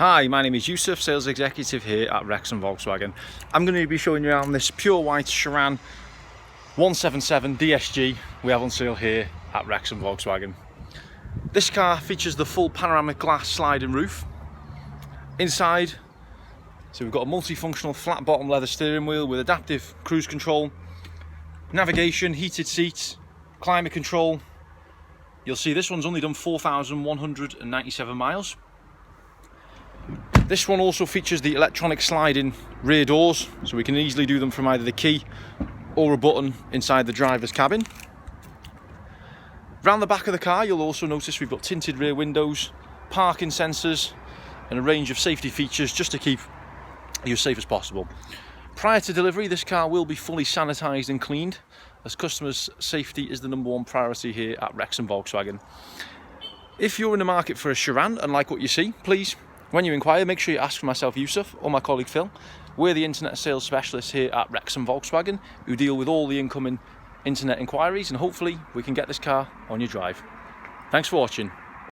Hi, my name is Youssef, sales executive here at Wrexham Volkswagen. I'm going to be showing you around this pure white Sharan 177 DSG we have on sale here at Wrexham Volkswagen. This car features the full panoramic glass sliding roof. Inside, so we've got a multifunctional flat bottom leather steering wheel with adaptive cruise control, navigation, heated seats, climate control. You'll see this one's only done 4,197 miles. This one also features the electronic sliding rear doors, so we can easily do them from either the key or a button inside the driver's cabin. Round the back of the car, you'll also notice we've got tinted rear windows, parking sensors, and a range of safety features just to keep you as safe as possible. Prior to delivery, this car will be fully sanitised and cleaned, as customers' safety is the #1 priority here at Wrexham Volkswagen. If you're in the market for a Sharan and like what you see, please, when you inquire, make sure you ask for myself, Youssef, or my colleague Phill. We're the internet sales specialists here at Wrexham Volkswagen who deal with all the incoming internet inquiries, and hopefully we can get this car on your drive. Thanks for watching.